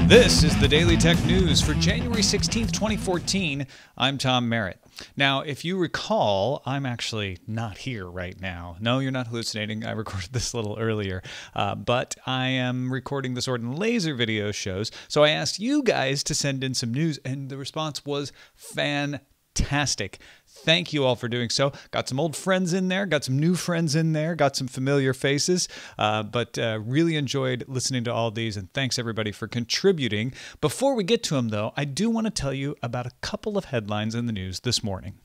This is the Daily Tech News for January 16th, 2014. I'm Tom Merritt. Now, if you recall, I'm actually not here right now. No, you're not hallucinating. I recorded this a little earlier. But I am recording the Sword and Laser video shows. So I asked you guys to send in some news, and the response was fantastic. Thank you all for doing so. Got some old friends in there, got some new friends in there, got some familiar faces, but really enjoyed listening to all these, and thanks everybody for contributing. Before we get to them, though, I do want to tell you about a couple of headlines in the news this morning.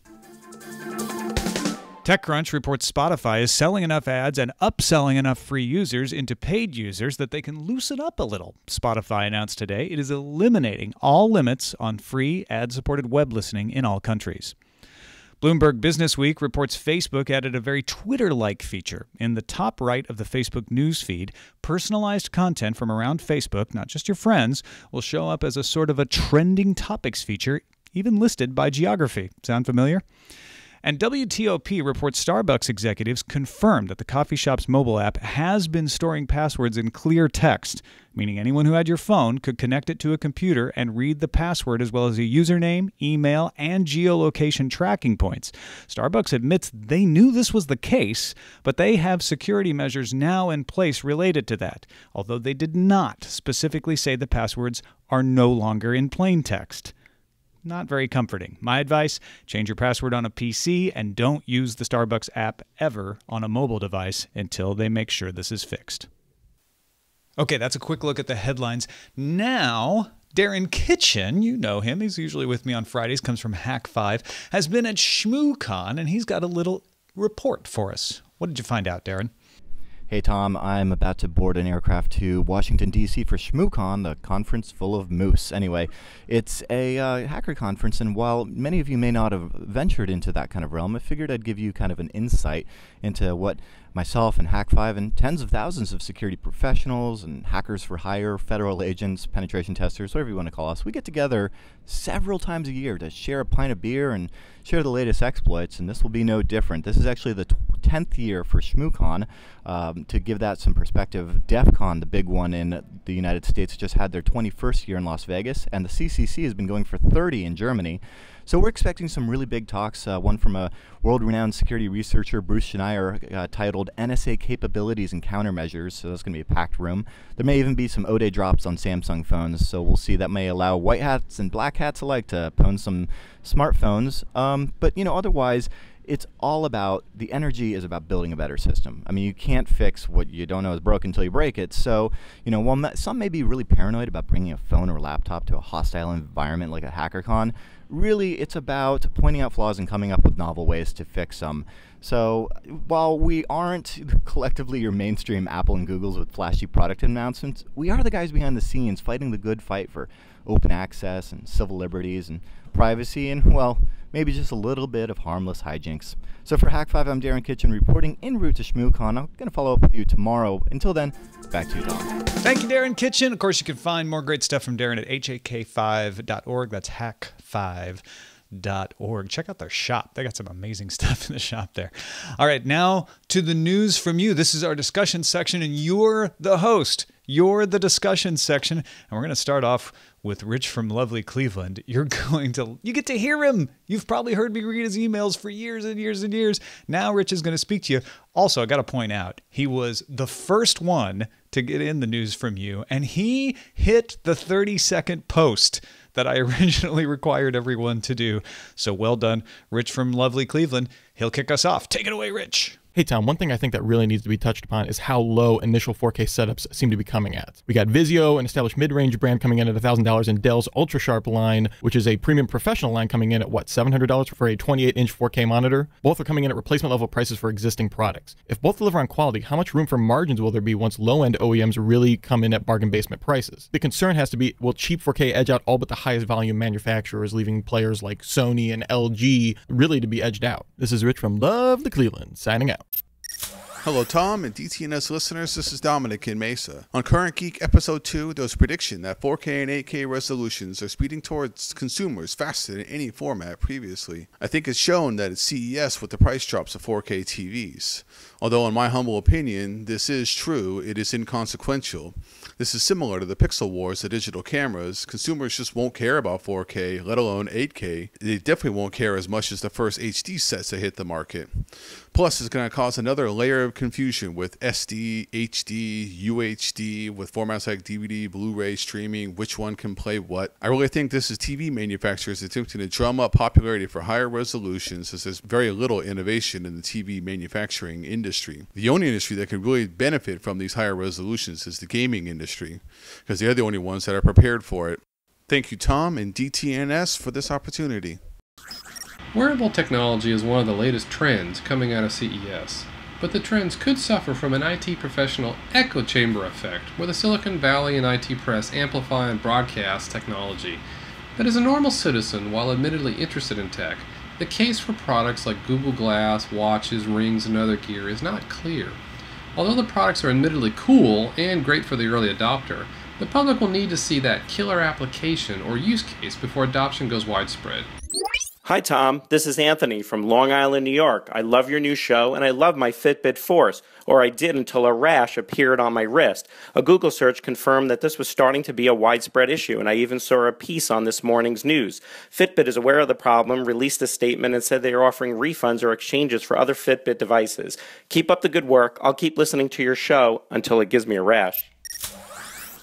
TechCrunch reports Spotify is selling enough ads and upselling enough free users into paid users that they can loosen up a little. Spotify announced today it is eliminating all limits on free ad-supported web listening in all countries. Bloomberg Businessweek reports Facebook added a very Twitter-like feature. In the top right of the Facebook news feed, personalized content from around Facebook, not just your friends, will show up as a sort of a trending topics feature, even listed by geography. Sound familiar? And WTOP reports Starbucks executives confirmed that the coffee shop's mobile app has been storing passwords in clear text, meaning anyone who had your phone could connect it to a computer and read the password as well as a username, email, and geolocation tracking points. Starbucks admits they knew this was the case, but they have security measures now in place related to that, although they did not specifically say the passwords are no longer in plain text. Not very comforting. My advice, change your password on a PC and don't use the Starbucks app ever on a mobile device until they make sure this is fixed. Okay, that's a quick look at the headlines. Now, Darren Kitchen, you know him, he's usually with me on Fridays, comes from Hack5, has been at ShmooCon, and he's got a little report for us. What did you find out, Darren? Hey Tom, I'm about to board an aircraft to Washington, D.C. for ShmooCon, the conference full of moose. Anyway, it's a hacker conference, and while many of you may not have ventured into that kind of realm, I figured I'd give you kind of an insight into what myself and Hack5 and tens of thousands of security professionals and hackers for hire, federal agents, penetration testers, whatever you want to call us, we get together several times a year to share a pint of beer and share the latest exploits, and this will be no different. This is actually the 10th year for ShmooCon. To give that some perspective, DEF CON, the big one in the United States, just had their 21st year in Las Vegas, and the CCC has been going for 30 in Germany. So we're expecting some really big talks, one from a world-renowned security researcher, Bruce Schneier, titled NSA Capabilities and Countermeasures, so that's going to be a packed room. There may even be some O-Day drops on Samsung phones, so we'll see. That may allow white hats and black hats alike to own some smartphones, but you know, otherwise, it's all about, the energy is about building a better system. I mean, you can't fix what you don't know is broken until you break it. So, you know, while some may be really paranoid about bringing a phone or a laptop to a hostile environment like a HackerCon, really it's about pointing out flaws and coming up with novel ways to fix them. So while we aren't collectively your mainstream Apple and Googles with flashy product announcements, we are the guys behind the scenes fighting the good fight for open access and civil liberties and privacy and, well, maybe just a little bit of harmless hijinks. So for Hack5, I'm Darren Kitchen reporting en route to ShmooCon. I'm going to follow up with you tomorrow. Until then, back to you, Tom. Thank you, Darren Kitchen. Of course, you can find more great stuff from Darren at hak5.org. That's hack5.org. Check out their shop. They got some amazing stuff in the shop there. All right, now to the news from you. This is our discussion section, and you're the host. You're the discussion section, and we're going to start off with Rich from lovely Cleveland. You get to hear him. You've probably heard me read his emails for years and years and years. Now Rich is going to speak to you. Also, I got to point out, he was the first one to get in the news from you, and he hit the 30-second post that I originally required everyone to do. So well done, Rich from lovely Cleveland. He'll kick us off. Take it away, Rich. Hey Tom, one thing I think that really needs to be touched upon is how low initial 4K setups seem to be coming at. We got Vizio, an established mid-range brand, coming in at $1,000, and Dell's UltraSharp line, which is a premium professional line, coming in at what, $700 for a 28-inch 4K monitor? Both are coming in at replacement level prices for existing products. If both deliver on quality, how much room for margins will there be once low-end OEMs really come in at bargain basement prices? The concern has to be, will cheap 4K edge out all but the highest volume manufacturers, leaving players like Sony and LG really to be edged out? This is Rich from lovely Cleveland, signing out. Hello, Tom and DTNS listeners. This is Dominic in Mesa. On Current Geek Episode 2, there was a prediction that 4K and 8K resolutions are speeding towards consumers faster than any format previously. I think it's shown that at CES with the price drops of 4K TVs. Although in my humble opinion, this is true, it is inconsequential. This is similar to the Pixel Wars of digital cameras. Consumers just won't care about 4K, let alone 8K. They definitely won't care as much as the first HD sets that hit the market. Plus, it's going to cause another layer of confusion with SD, HD, UHD, with formats like DVD, Blu-ray, streaming, which one can play what. I really think this is TV manufacturers attempting to drum up popularity for higher resolutions, as there's very little innovation in the TV manufacturing industry. The only industry that can really benefit from these higher resolutions is the gaming industry, because they're the only ones that are prepared for it. Thank you, Tom and DTNS, for this opportunity. Wearable technology is one of the latest trends coming out of CES, but the trends could suffer from an IT professional echo chamber effect, where the Silicon Valley and IT press amplify and broadcast technology. But as a normal citizen, while admittedly interested in tech, the case for products like Google Glass, watches, rings, and other gear is not clear. Although the products are admittedly cool and great for the early adopter, the public will need to see that killer application or use case before adoption goes widespread. Hi, Tom. This is Anthony from Long Island, New York. I love your new show, and I love my Fitbit Force, or I did until a rash appeared on my wrist. A Google search confirmed that this was starting to be a widespread issue, and I even saw a piece on this morning's news. Fitbit is aware of the problem, released a statement, and said they are offering refunds or exchanges for other Fitbit devices. Keep up the good work. I'll keep listening to your show until it gives me a rash.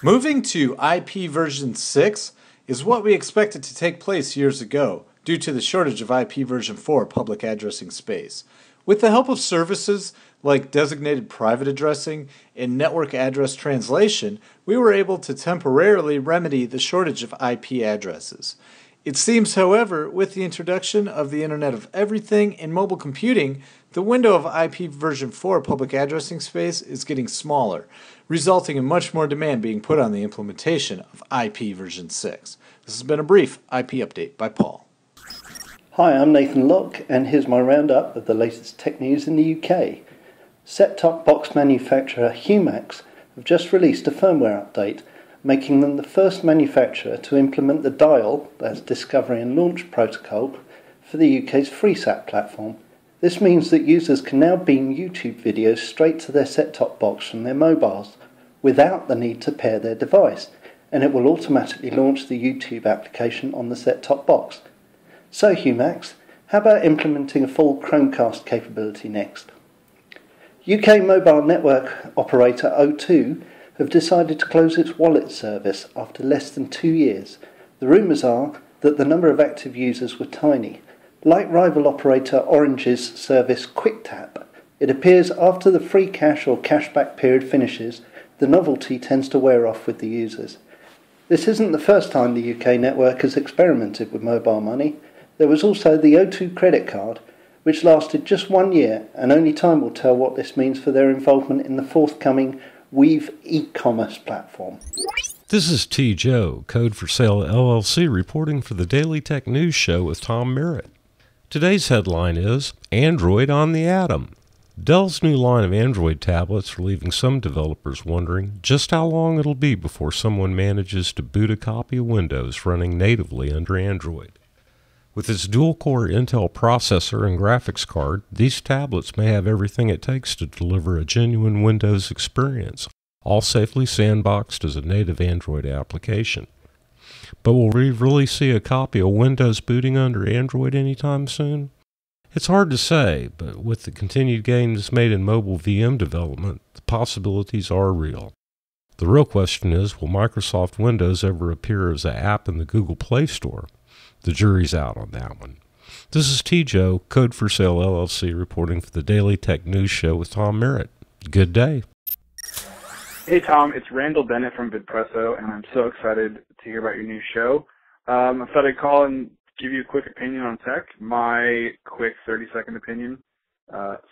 Moving to IP version 6 is what we expected to take place years ago, due to the shortage of IP version 4 public addressing space. With the help of services like designated private addressing and network address translation, we were able to temporarily remedy the shortage of IP addresses. It seems, however, with the introduction of the Internet of Everything and mobile computing, the window of IP version 4 public addressing space is getting smaller, resulting in much more demand being put on the implementation of IP version 6. This has been a brief IP update by Paul. Hi, I'm Nathan Locke, and here's my roundup of the latest tech news in the UK. Set-top box manufacturer Humax have just released a firmware update, making them the first manufacturer to implement the DIAL, that's Discovery and Launch Protocol, for the UK's FreeSat platform. This means that users can now beam YouTube videos straight to their set-top box from their mobiles, without the need to pair their device, and it will automatically launch the YouTube application on the set-top box. So Humax, how about implementing a full Chromecast capability next? UK mobile network operator O2 have decided to close its wallet service after less than 2 years. The rumours are that the number of active users were tiny. Like rival operator Orange's service QuickTap, it appears after the free cash or cashback period finishes, the novelty tends to wear off with the users. This isn't the first time the UK network has experimented with mobile money. There was also the O2 credit card, which lasted just 1 year, and only time will tell what this means for their involvement in the forthcoming Weave e-commerce platform. This is T. Joe, Code for Sale LLC, reporting for the Daily Tech News Show with Tom Merritt. Today's headline is Android on the Atom. Dell's new line of Android tablets are leaving some developers wondering just how long it'll be before someone manages to boot a copy of Windows running natively under Android. With its dual-core Intel processor and graphics card, these tablets may have everything it takes to deliver a genuine Windows experience, all safely sandboxed as a native Android application. But will we really see a copy of Windows booting under Android anytime soon? It's hard to say, but with the continued gains made in mobile VM development, the possibilities are real. The real question is, will Microsoft Windows ever appear as an app in the Google Play Store? The jury's out on that one. This is T. Joe, Code for Sale LLC, reporting for the Daily Tech News Show with Tom Merritt. Good day. Hey, Tom. It's Randall Bennett from Vidpresso, and I'm so excited to hear about your new show. I thought I'd call and give you a quick opinion on tech. My quick 30-second opinion.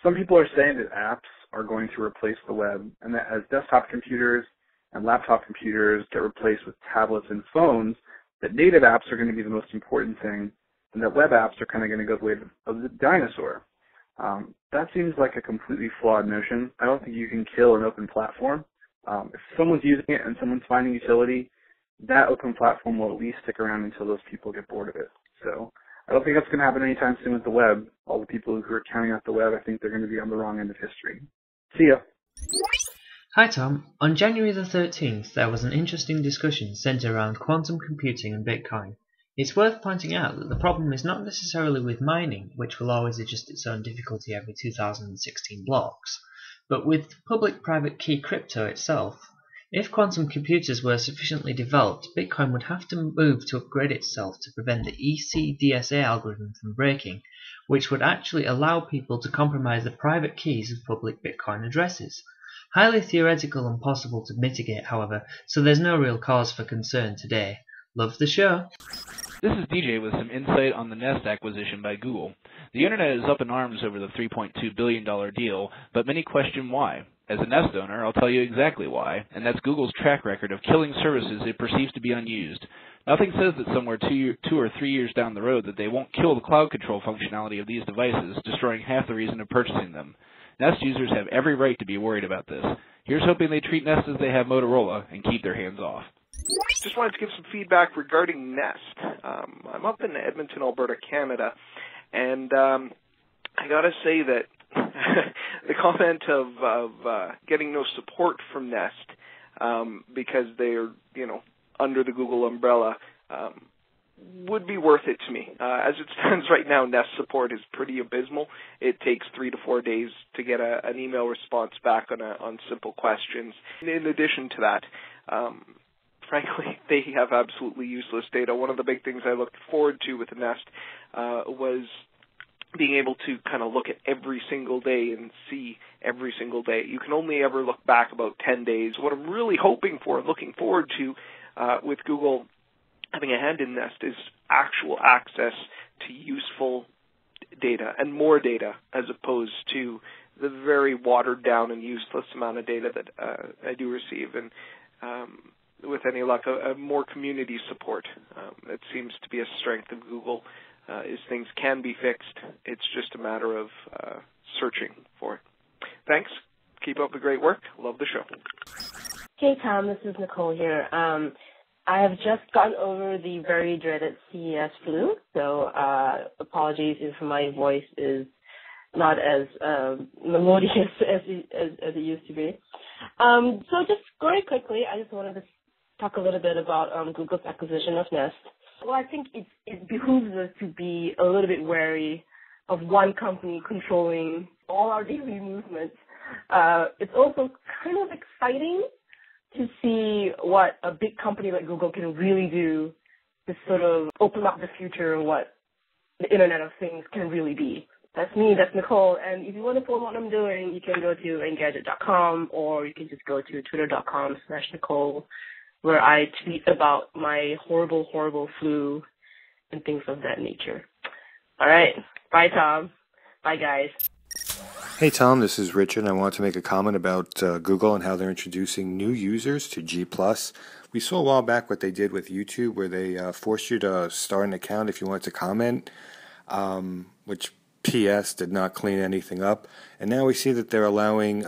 Some people are saying that apps are going to replace the web, and that as desktop computers and laptop computers get replaced with tablets and phones, that native apps are going to be the most important thing, and that web apps are kind of going to go the way of the dinosaur. That seems like a completely flawed notion. I don't think you can kill an open platform. If someone's using it and someone's finding utility, that open platform will at least stick around until those people get bored of it. So I don't think that's going to happen anytime soon with the web. All the people who are counting out the web, I think they're going to be on the wrong end of history. See ya. Hi Tom. On January the 13th, there was an interesting discussion centered around quantum computing and Bitcoin. It's worth pointing out that the problem is not necessarily with mining, which will always adjust its own difficulty every 2016 blocks, but with public-private key crypto itself. If quantum computers were sufficiently developed, Bitcoin would have to move to upgrade itself to prevent the ECDSA algorithm from breaking, which would actually allow people to compromise the private keys of public Bitcoin addresses. Highly theoretical and possible to mitigate, however, so there's no real cause for concern today. Love the show. This is DJ with some insight on the Nest acquisition by Google. The internet is up in arms over the $3.2 billion deal, but many question why. As a Nest owner, I'll tell you exactly why, and that's Google's track record of killing services it perceives to be unused. Nothing says that somewhere 2 or 3 years down the road that they won't kill the cloud control functionality of these devices, destroying half the reason of purchasing them. Nest users have every right to be worried about this. Here's hoping they treat Nest as they have Motorola and keep their hands off. Just wanted to give some feedback regarding Nest. I'm up in Edmonton, Alberta, Canada, and I got to say that the comment of getting no support from Nest because they're, under the Google umbrella would be worth it to me. As it stands right now, Nest support is pretty abysmal. It takes 3 to 4 days to get an email response back on simple questions. In addition to that, frankly, they have absolutely useless data. One of the big things I looked forward to with Nest was being able to kind of look at every single day and see every single day. You can only ever look back about 10 days. What I'm really hoping for and looking forward to with Google having a hand in Nest is actual access to useful data and more data as opposed to the very watered down and useless amount of data that I do receive. And with any luck, more community support. It seems to be a strength of Google, is things can be fixed. It's just a matter of searching for it. Thanks. Keep up the great work. Love the show. Hey, Tom. This is Nicole here. I have just gotten over the very dreaded CES flu, so apologies if my voice is not as melodious as it used to be. So just very quickly, I just wanted to talk a little bit about Google's acquisition of Nest. Well, I think it behooves us to be a little bit wary of one company controlling all our daily movements. It's also kind of exciting to see what a big company like Google can really do to sort of open up the future of what the Internet of Things can really be. That's me, that's Nicole, and if you want to follow what I'm doing, you can go to Engadget.com or you can just go to twitter.com/Nicole, where I tweet about my horrible, horrible flu and things of that nature. All right. Bye, Tom. Bye, guys. Hey, Tom. This is Richard. I want to make a comment about Google and how they're introducing new users to G+. We saw a while back what they did with YouTube, where they forced you to start an account if you wanted to comment, which PS did not clean anything up. And now we see that they're allowing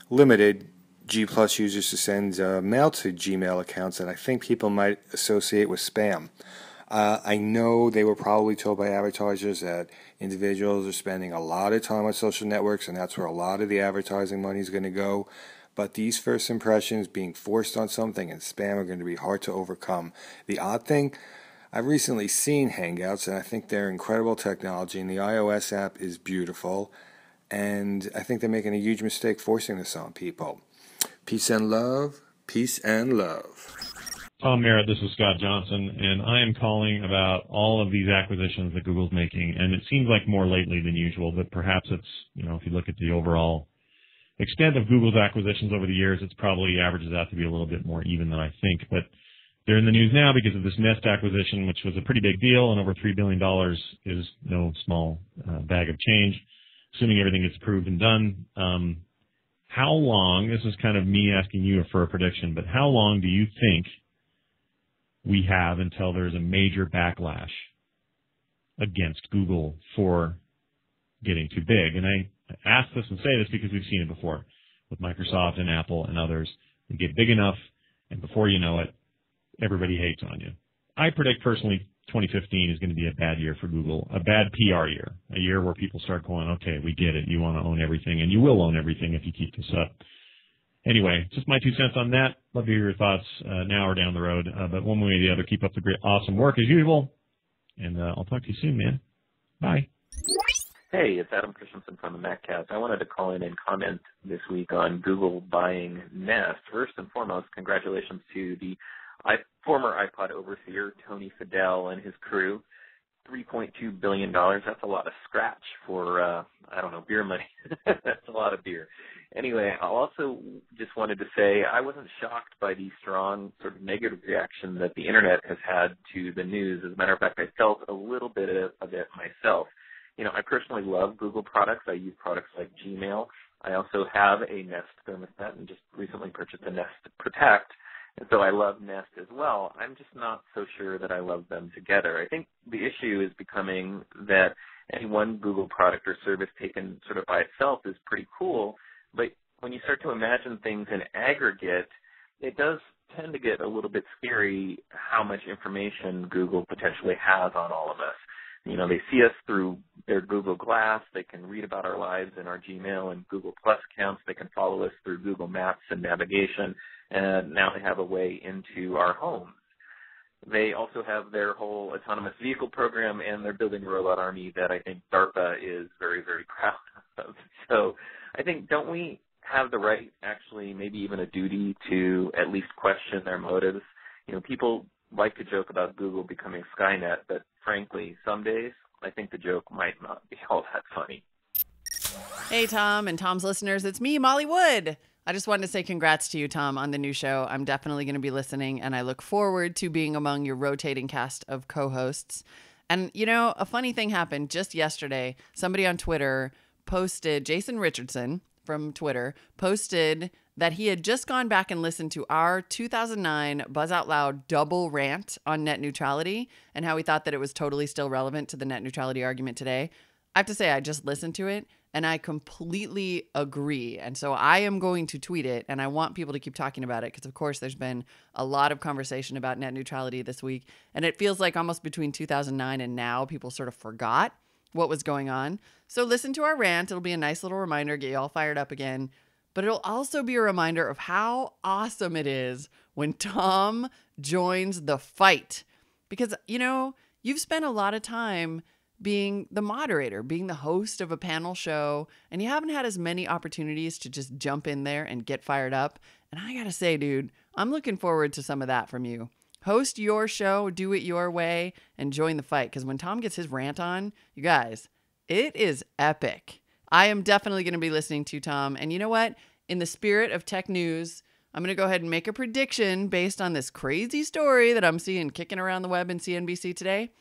limited G+ users to send mail to Gmail accounts that I think people might associate with spam. I know they were probably told by advertisers that individuals are spending a lot of time on social networks and that's where a lot of the advertising money is going to go. But these first impressions being forced on something and spam are going to be hard to overcome. The odd thing, I've recently seen Hangouts and I think they're incredible technology and the iOS app is beautiful. And I think they're making a huge mistake forcing this on people. Peace and love. Peace and love. Tom Merritt, this is Scott Johnson, and I am calling about all of these acquisitions that Google's making, and it seems like more lately than usual, but perhaps it's, if you look at the overall extent of Google's acquisitions over the years, it's probably averages out to be a little bit more even than I think, but they're in the news now because of this Nest acquisition, which was a pretty big deal, and over $3 billion is no small bag of change, assuming everything gets approved and done. How long, this is kind of me asking you for a prediction, but how long do you think we have until there's a major backlash against Google for getting too big. And I ask this and say this because we've seen it before with Microsoft and Apple and others. They get big enough, and before you know it, everybody hates on you. I predict personally 2015 is going to be a bad year for Google, a bad PR year, a year where people start going, okay, we get it. You want to own everything, and you will own everything if you keep this up. Anyway, just my 2 cents on that. Love to hear your thoughts now or down the road. But one way or the other, keep up the great, awesome work as usual. And I'll talk to you soon, man. Bye. Hey, it's Adam Christensen from the MacCast. I wanted to call in and comment this week on Google buying Nest. First and foremost, congratulations to the former iPod overseer, Tony Fadell, and his crew. $3.2 billion, that's a lot of scratch for, beer money. That's a lot of beer. Anyway, I also just wanted to say I wasn't shocked by the strong sort of negative reaction that the Internet has had to the news. As a matter of fact, I felt a little bit of it myself. You know, I personally love Google products. I use products like Gmail. I also have a Nest thermostat and just recently purchased a Nest Protect. And so I love Nest as well. I'm just not so sure that I love them together. I think the issue is becoming that any one Google product or service taken sort of by itself is pretty cool, but when you start to imagine things in aggregate, it does tend to get a little bit scary how much information Google potentially has on all of us. You know, they see us through their Google Glass. They can read about our lives in our Gmail and Google Plus accounts. They can follow us through Google Maps and navigation. And now they have a way into our homes. They also have their whole autonomous vehicle program, and they're building a robot army that I think DARPA is very, very proud of. So I think, don't we have the right, actually, maybe even a duty to at least question their motives? You know, people like to joke about Google becoming Skynet, but frankly, some days I think the joke might not be all that funny. Hey, Tom and Tom's listeners, it's me, Molly Wood. I just wanted to say congrats to you, Tom, on the new show. I'm definitely going to be listening, and I look forward to being among your rotating cast of co-hosts. And, you know, a funny thing happened just yesterday. Somebody on Twitter posted, Jason Richardson from Twitter, posted that he had just gone back and listened to our 2009 Buzz Out Loud double rant on net neutrality and how he thought that it was totally still relevant to the net neutrality argument today. I have to say, I just listened to it, and I completely agree. And so I am going to tweet it, and I want people to keep talking about it because, of course, there's been a lot of conversation about net neutrality this week. And it feels like almost between 2009 and now, people sort of forgot what was going on. So listen to our rant. It'll be a nice little reminder, get you all fired up again. But it'll also be a reminder of how awesome it is when Tom joins the fight. Because, you know, you've spent a lot of time being the moderator, being the host of a panel show, and you haven't had as many opportunities to just jump in there and get fired up. And I gotta say, dude, I'm looking forward to some of that from you. Host your show, do it your way, and join the fight. Because when Tom gets his rant on, you guys, it is epic. I am definitely going to be listening to Tom. And you know what? In the spirit of tech news, I'm going to go ahead and make a prediction based on this crazy story that I'm seeing kicking around the web in CNBC today.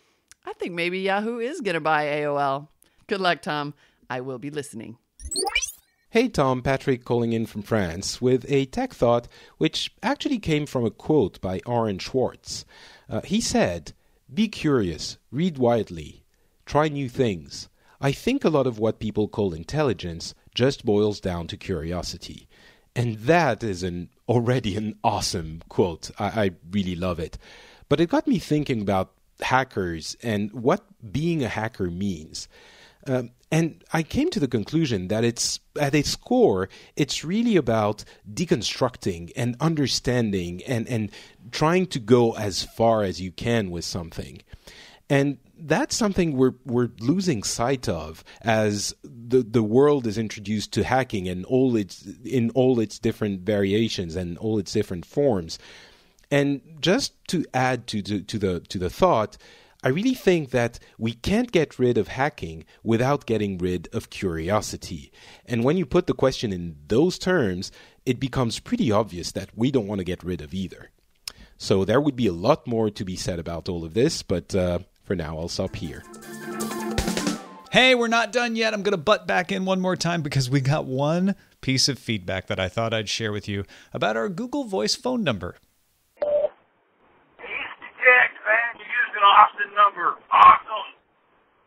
I think maybe Yahoo is going to buy AOL. Good luck, Tom. I will be listening. Hey, Tom, Patrick calling in from France with a tech thought which actually came from a quote by Aaron Schwartz. He said, "Be curious, read widely, try new things. I think a lot of what people call intelligence just boils down to curiosity." And that is already an awesome quote. I really love it. But it got me thinking about hackers and what being a hacker means. And I came to the conclusion that at its core, it's really about deconstructing and understanding and trying to go as far as you can with something. And that's something we're losing sight of as the world is introduced to hacking in all its different variations and all its different forms. And just to add to the thought, I really think that we can't get rid of hacking without getting rid of curiosity. And when you put the question in those terms, it becomes pretty obvious that we don't want to get rid of either. So there would be a lot more to be said about all of this, but for now, I'll stop here. Hey, we're not done yet. I'm going to butt back in one more time because we got one piece of feedback that I thought I'd share with you about our Google Voice phone number. Austin number. Awesome.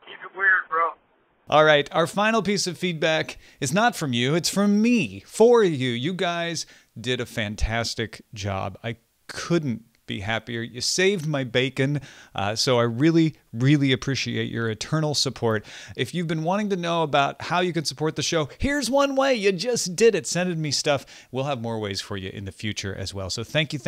Keep it weird, bro. All right, our final piece of feedback is not from you, it's from me, for you. You guys did a fantastic job. I couldn't be happier. You saved my bacon, so I really, really appreciate your eternal support. If you've been wanting to know about how you can support the show, here's one way. You just did it. Sending me stuff. We'll have more ways for you in the future as well. So thank you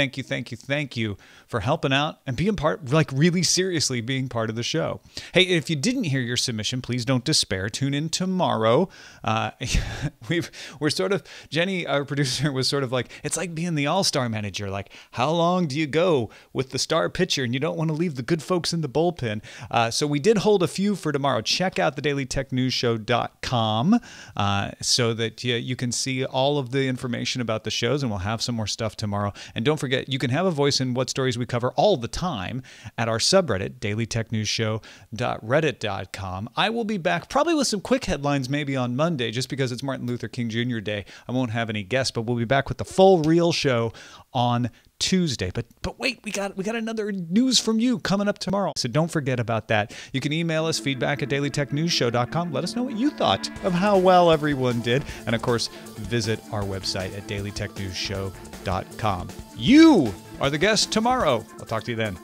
for helping out and being part, like really seriously being part of the show. Hey, if you didn't hear your submission, please don't despair. Tune in tomorrow. We're sort of, Jenny, our producer, was sort of like, it's like being the all-star manager. Like, how long do you go with the star pitcher, and you don't want to leave the good folks in the bullpen. So we did hold a few for tomorrow. Check out the dailytechnewsshow.com so that you can see all of the information about the shows, and we'll have some more stuff tomorrow. And don't forget, you can have a voice in what stories we cover all the time at our subreddit, dailytechnewsshow.reddit.com. I will be back probably with some quick headlines maybe on Monday, just because it's Martin Luther King Jr. Day. I won't have any guests, but we'll be back with the full real show on Tuesday. But wait, we got another news from you coming up tomorrow. So don't forget about that. You can email us feedback at dailytechnewsshow.com. Let us know what you thought of how well everyone did. And of course, visit our website at dailytechnewsshow.com. You are the guest tomorrow. I'll talk to you then. This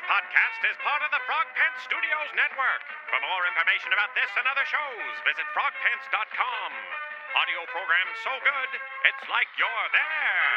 podcast is part of the Frog Pants Studios Network. For more information about this and other shows, visit frogpants.com. Audio program so good, it's like you're there.